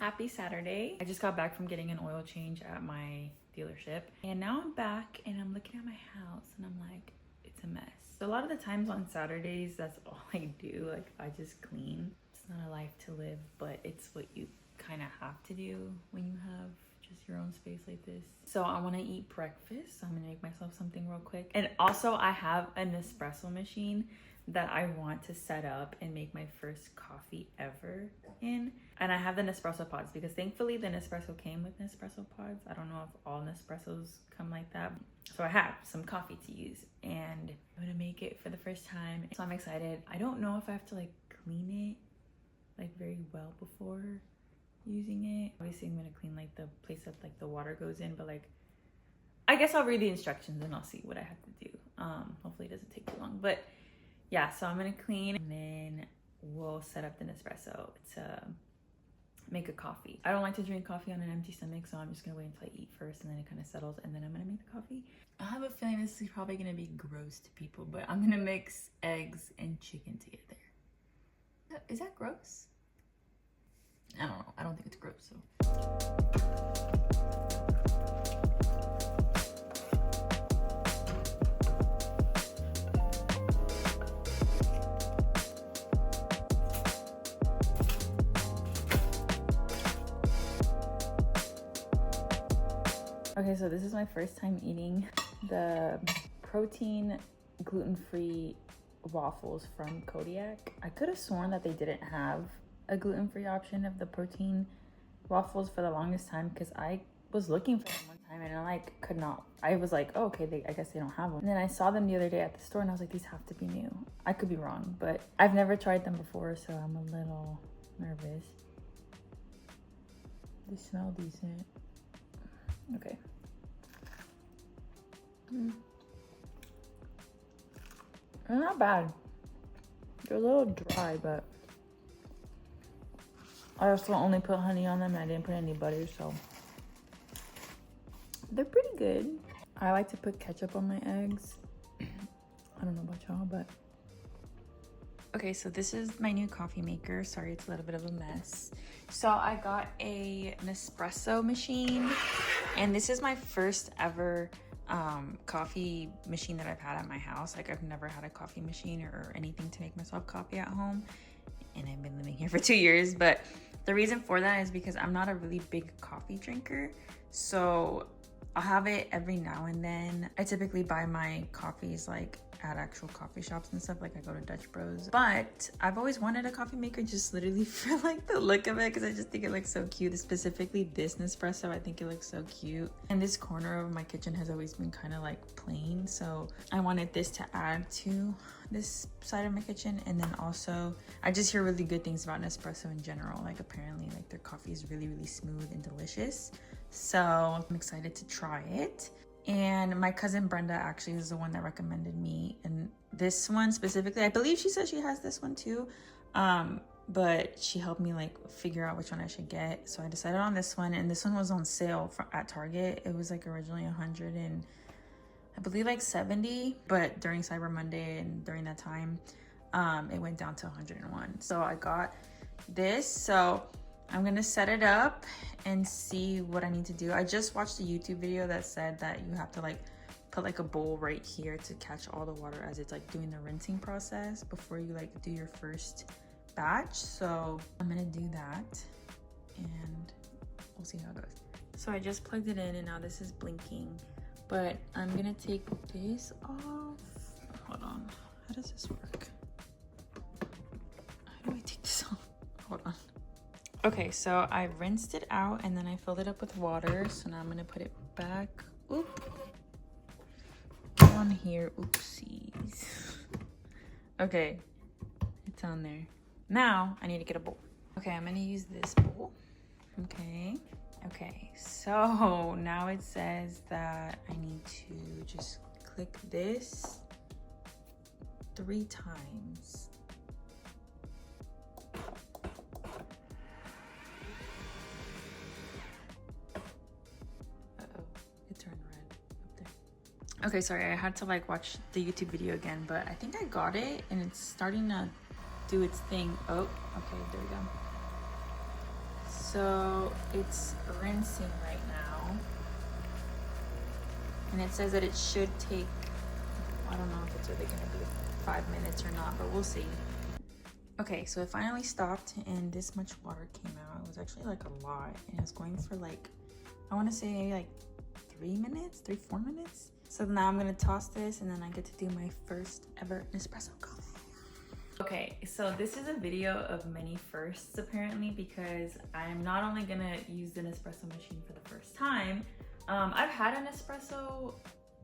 Happy Saturday. I just got back from getting an oil change at my dealership and now I'm back and I'm looking at my house and I'm like, it's a mess. So a lot of the times on Saturdays, that's all I do. Like, I just clean. It's not a life to live, but it's what you kind of have to do when you have just your own space like this. So I want to eat breakfast, so I'm gonna make myself something real quick. And also I have a Nespresso machine that I want to set up and make my first coffee ever in. And I have the Nespresso pods because thankfully the Nespresso came with Nespresso pods. I don't know if all Nespressos come like that. So I have some coffee to use and I'm gonna make it for the first time. So I'm excited. I don't know if I have to like clean it like very well before using it. Obviously I'm gonna clean like the place that like the water goes in, but like I guess I'll read the instructions and I'll see what I have to do. Hopefully it doesn't take too long, but yeah, so I'm gonna clean and then we'll set up the Nespresso to make a coffee. I don't like to drink coffee on an empty stomach, so I'm just gonna wait until I eat first and then it kind of settles and then I'm gonna make the coffee. I have a feeling this is probably gonna be gross to people, but I'm gonna mix eggs and chicken together. Is that gross? I don't know. I don't think it's gross, so. Okay, so this is my first time eating the protein gluten-free waffles from Kodiak. I could have sworn that they didn't have a gluten-free option of the protein waffles for the longest time because I was looking for them one time and I like could not. I was like, oh, okay, I guess they don't have them. And then I saw them the other day at the store and I was like, these have to be new. I could be wrong, but I've never tried them before, so I'm a little nervous. They smell decent. Okay. They're not bad. They're a little dry, but I also only put honey on them and I didn't put any butter, so they're pretty good. I like to put ketchup on my eggs. I don't know about y'all, but okay, so this is my new coffee maker. Sorry, it's a little bit of a mess. So I got a Nespresso machine and this is my first ever coffee machine that I've had at my house. Like, I've never had a coffee machine or anything to make myself coffee at home, and I've been living here for 2 years. But the reason for that is because I'm not a really big coffee drinker, so I'll have it every now and then. I typically buy my coffees like at actual coffee shops and stuff, like I go to Dutch Bros. But I've always wanted a coffee maker just literally for like the look of it, because I just think it looks so cute. Specifically this Nespresso, I think it looks so cute. And this corner of my kitchen has always been kind of like plain, so I wanted this to add to this side of my kitchen. And then also I just hear really good things about Nespresso in general. Like, apparently like their coffee is really smooth and delicious, so I'm excited to try it. And my cousin Brenda actually is the one that recommended me, and this one specifically, I believe she said she has this one too, but she helped me like figure out which one I should get. So I decided on this one, and this one was on sale at Target. It was like originally 100 and I believe like 70, but during Cyber Monday and during that time, it went down to 101. So I got this. So I'm gonna set it up and see what I need to do. I just watched a YouTube video that said that you have to like put like a bowl right here to catch all the water as it's like doing the rinsing process before you like do your first batch. So I'm gonna do that and we'll see how it goes. So I just plugged it in and now this is blinking, but I'm gonna take this off. Hold on, how does this work? How do I take this off? Hold on. Okay, so I rinsed it out and then I filled it up with water. So now I'm gonna put it back. Oop. On here. Oopsies. Okay, it's on there. Now I need to get a bowl. Okay, I'm gonna use this bowl. Okay. Okay, so now it says that I need to just click this 3 times. Okay, sorry, I had to like watch the YouTube video again, but I think I got it and it's starting to do its thing. Oh, okay, there we go. So it's rinsing right now. And it says that it should take, I don't know if it's really gonna be 5 minutes or not, but we'll see. Okay, so it finally stopped and this much water came out. It was actually like a lot, and it was going for like, I wanna say like 4 minutes. So now I'm gonna toss this and then I get to do my first ever Nespresso coffee. Okay, so this is a video of many firsts apparently, because I'm not only gonna use the Nespresso machine for the first time. I've had an espresso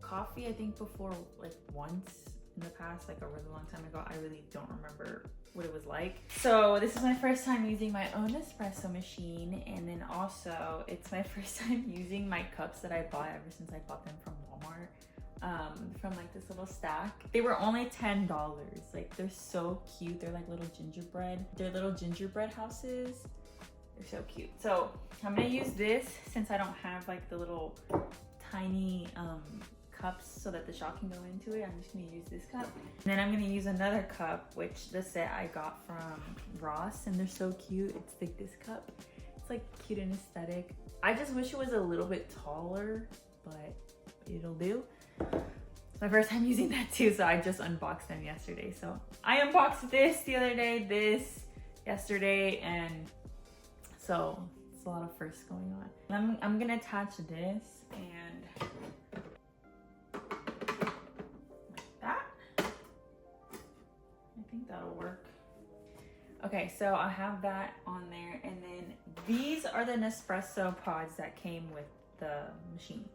coffee, I think before, like once in the past, like a really long time ago. I really don't remember what it was like. So this is my first time using my own espresso machine, and then also it's my first time using my cups that I bought ever since I bought them from Walmart. From like this little stack. They were only $10. Like, they're so cute. They're like little gingerbread. They're little gingerbread houses. They're so cute. So I'm gonna use this since I don't have like the little tiny cups so that the shot can go into it. I'm just gonna use this cup. And then I'm gonna use another cup, which the set I got from Ross, and they're so cute. It's like this cup. It's like cute and aesthetic. I just wish it was a little bit taller, but it'll do. It's my first time using that too, so I just unboxed them yesterday. So I unboxed this the other day, this yesterday, and so it's a lot of firsts going on. I'm gonna attach this and like that. I think that'll work. Okay, so I have that on there, and then these are the Nespresso pods that came with the machine.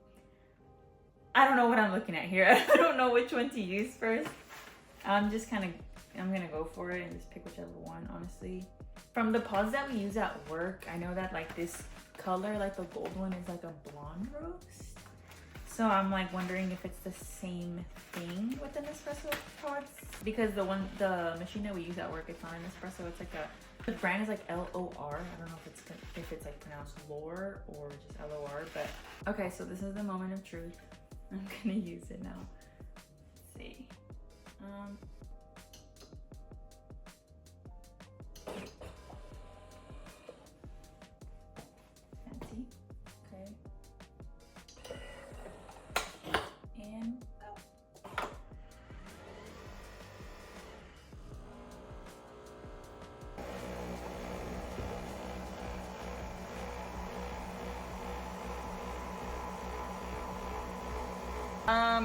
I don't know what I'm looking at here. I don't know which one to use first. I'm gonna go for it and just pick whichever one, honestly. From the pods that we use at work, I know that like this color, like the gold one, is like a blonde roast. So I'm like wondering if it's the same thing with the Nespresso pods, because the machine that we use at work, it's not an Nespresso. It's like the brand is like LOR. I don't know if it's like pronounced lore or just LOR, but okay. So this is the moment of truth. I'm gonna use it now. Let's see. Fancy. Okay. And go.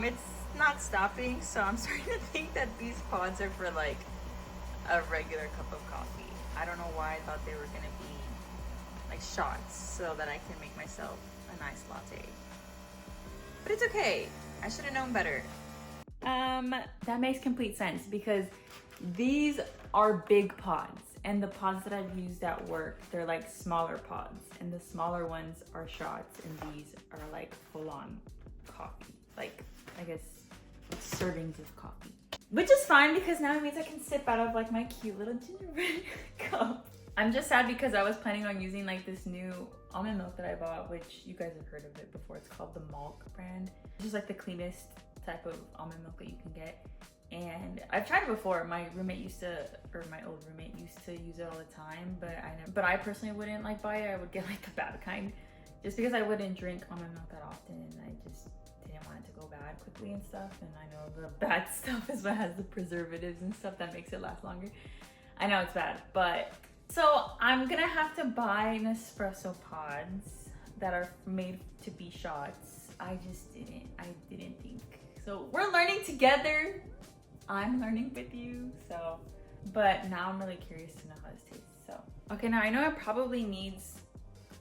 It's not stopping, so I'm starting to think that these pods are for like a regular cup of coffee. I don't know why I thought they were gonna be like shots so that I can make myself a nice latte. But it's okay. I should have known better. That makes complete sense, because these are big pods, and the pods that I've used at work, they're like smaller pods, and the smaller ones are shots, and these are like full-on coffee. Like, I guess servings of coffee, which is fine because now it means I can sip out of like my cute little gingerbread cup. I'm just sad because I was planning on using like this new almond milk that I bought, which you guys have heard of it before. It's called the Malk brand. It's just like the cleanest type of almond milk that you can get, and I've tried it before. My old roommate used to use it all the time, but I personally wouldn't like buy it. I would get like the bad kind, just because I wouldn't drink almond milk that often, and I just didn't want it to go bad quickly and stuff. And I know the bad stuff is what has the preservatives and stuff that makes it last longer. I know it's bad, but so I'm gonna have to buy Nespresso pods that are made to be shots. I didn't think. So we're learning together. I'm learning with you, so. But now I'm really curious to know how this tastes, so. Okay, now I know it probably needs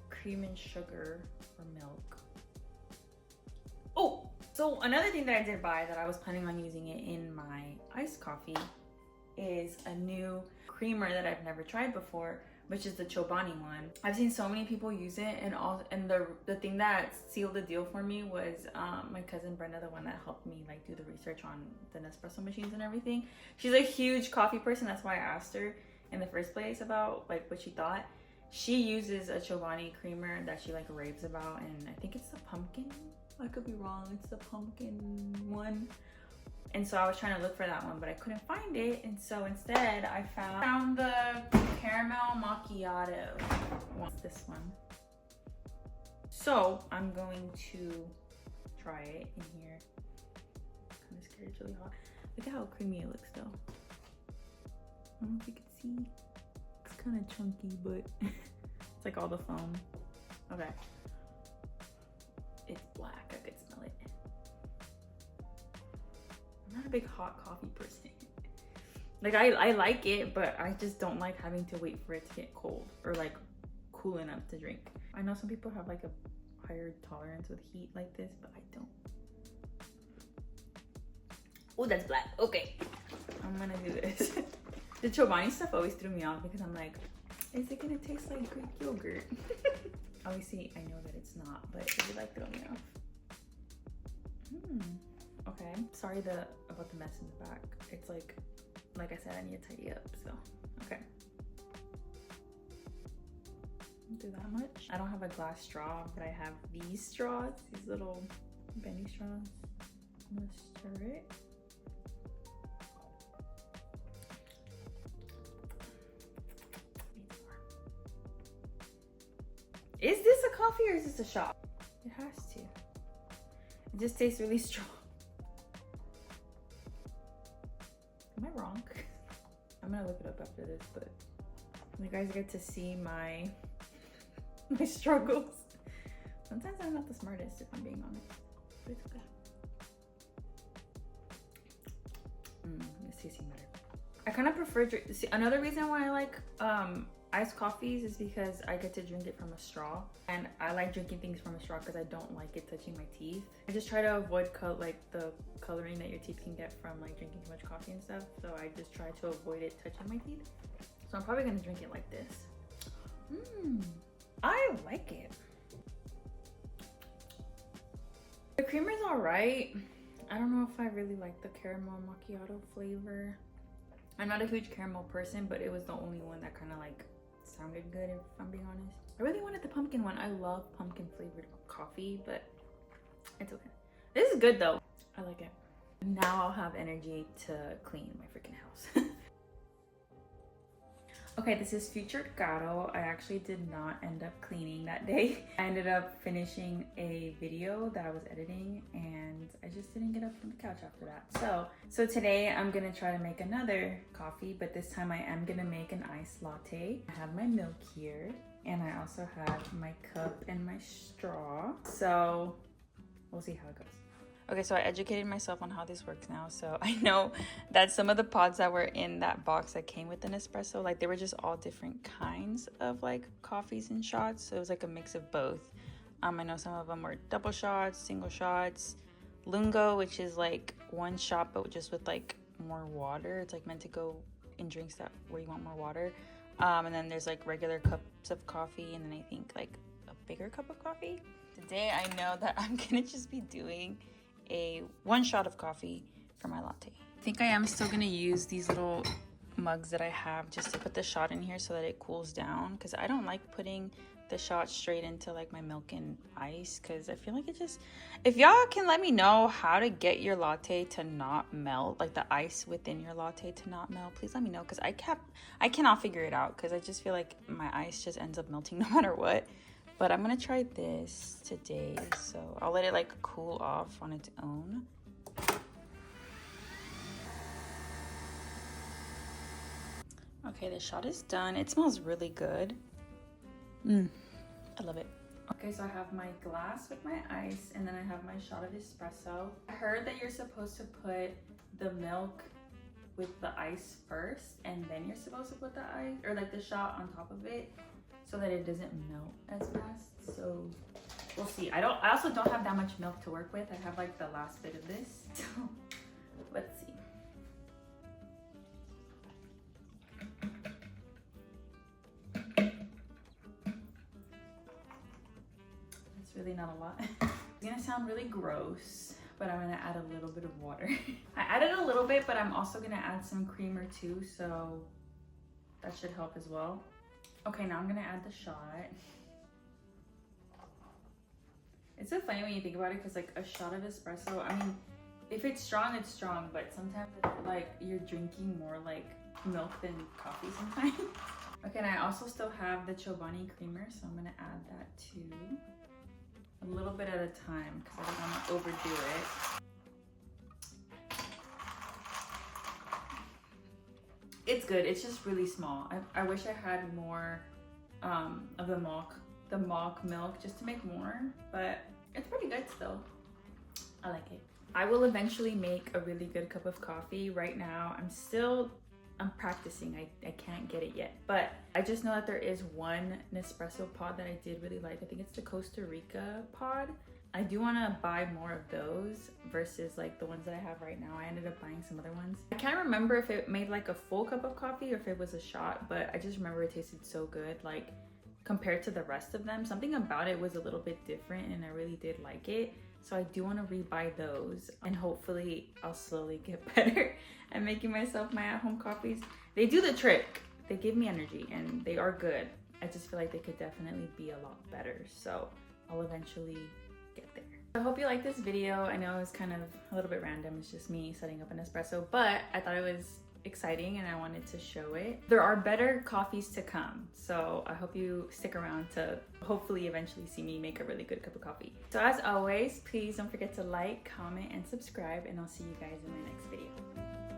cream and sugar or milk. Oh, so another thing that I did buy that I was planning on using it in my iced coffee is a new creamer that I've never tried before, which is the Chobani one. I've seen so many people use it, and the thing that sealed the deal for me was my cousin Brenda, the one that helped me like do the research on the Nespresso machines and everything. She's a huge coffee person. That's why I asked her in the first place about like what she thought. She uses a Chobani creamer that she like raves about, and I think it's the pumpkin. I could be wrong. It's the pumpkin one. And so I was trying to look for that one, but I couldn't find it. And so instead I found the caramel macchiato. What's this one? So I'm going to try it in here. I'm kind of scared it's really hot. Look at how creamy it looks though. I don't know if you can see. It's kind of chunky, but it's like all the foam. Okay. It's black, I could smell it. I'm not a big hot coffee person. Like I like it, but I just don't like having to wait for it to get cold or like cool enough to drink. I know some people have like a higher tolerance with heat like this, but I don't. Oh, that's black. Okay, I'm gonna do this. The Chobani stuff always threw me off because I'm like, is it gonna taste like Greek yogurt? Obviously, I know that it's not, but it would like throw me off. Okay. Sorry about the mess in the back. It's like I said, I need to tidy up, so, okay. Don't do that much. I don't have a glass straw, but I have these straws, these little bendy straws. I'm gonna stir it. Is this a coffee or is this a shot? It has to. It just tastes really strong. Am I wrong? I'm gonna look it up after this, but you guys get to see my struggles. Sometimes I'm not the smartest, if I'm being honest, but it's okay. It's tasting better. I kind of prefer see, another reason why I like iced coffees is because I get to drink it from a straw, and I like drinking things from a straw because I don't like it touching my teeth. I just try to avoid like the coloring that your teeth can get from like drinking too much coffee and stuff, so I just try to avoid it touching my teeth. So I'm probably gonna drink it like this. I like it. The creamer's all right. I don't know if I really like the caramel macchiato flavor. I'm not a huge caramel person, but it was the only one that kind of like sounded good, if I'm being honest. I really wanted the pumpkin one. I love pumpkin flavored coffee, but it's okay. This is good though. I like it. Now I'll have energy to clean my freaking house. Okay, this is featured Gato. I actually did not end up cleaning that day. I ended up finishing a video that I was editing, and I just didn't get up from the couch after that. So today I'm gonna try to make another coffee, but this time I am gonna make an iced latte. I have my milk here, and I also have my cup and my straw. So we'll see how it goes. Okay, so I educated myself on how this works now. So I know that some of the pods that were in that box that came with the Nespresso, like they were just all different kinds of like coffees and shots. So it was like a mix of both. I know some of them were double shots, single shots, lungo, which is like one shot but just with like more water. It's like meant to go in drinks that where you want more water. And then there's like regular cups of coffee, and then I think like a bigger cup of coffee. Today I know that I'm gonna just be doing a 1 shot of coffee for my latte. I think I am still gonna use these little mugs that I have just to put the shot in here so that it cools down, because I don't like putting the shot straight into like my milk and ice, because I feel like it just, if y'all can let me know how to get your latte to not melt, like the ice within your latte to not melt, please let me know, because I cannot figure it out, because I just feel like my ice just ends up melting no matter what. But I'm gonna try this today, so I'll let it like cool off on its own. Okay, the shot is done. It smells really good. I love it. Okay, so I have my glass with my ice, and then I have my shot of espresso. I heard that you're supposed to put the milk with the ice first, and then you're supposed to put the ice, or like the shot on top of it, so that it doesn't melt as fast. So we'll see. I also don't have that much milk to work with. I have like the last bit of this. So let's see. It's really not a lot. It's gonna sound really gross, but I'm gonna add a little bit of water. I added a little bit, but I'm also gonna add some creamer too, so that should help as well. Okay, now I'm gonna add the shot. It's so funny when you think about it, because like a shot of espresso, I mean, If it's strong, it's strong, but sometimes I feel like you're drinking more like milk than coffee sometimes. Okay, and I also still have the Chobani creamer, so I'm gonna add that too. A little bit at a time because I don't want to overdo it. It's good, it's just really small. I wish I had more of the mock milk just to make more, but it's pretty good still. I like it. I will eventually make a really good cup of coffee. Right now, I'm practicing. I can't get it yet, but I just know that there is one Nespresso pod that I did really like. I think it's the Costa Rica pod. I do want to buy more of those versus like the ones that I have right now. I ended up buying some other ones. I can't remember if it made like a full cup of coffee or if it was a shot, but I just remember it tasted so good. Like compared to the rest of them, something about it was a little bit different and I really did like it. So I do want to rebuy those and hopefully I'll slowly get better at making myself my at-home coffees. They do the trick. They give me energy and they are good. I just feel like they could definitely be a lot better. So I'll eventually get there. I hope you like this video. I know it's kind of a little bit random. It's just me setting up an espresso, but I thought it was exciting and I wanted to show it. There are better coffees to come, so I hope you stick around to hopefully eventually see me make a really good cup of coffee. So as always, please don't forget to like, comment, and subscribe, and I'll see you guys in my next video.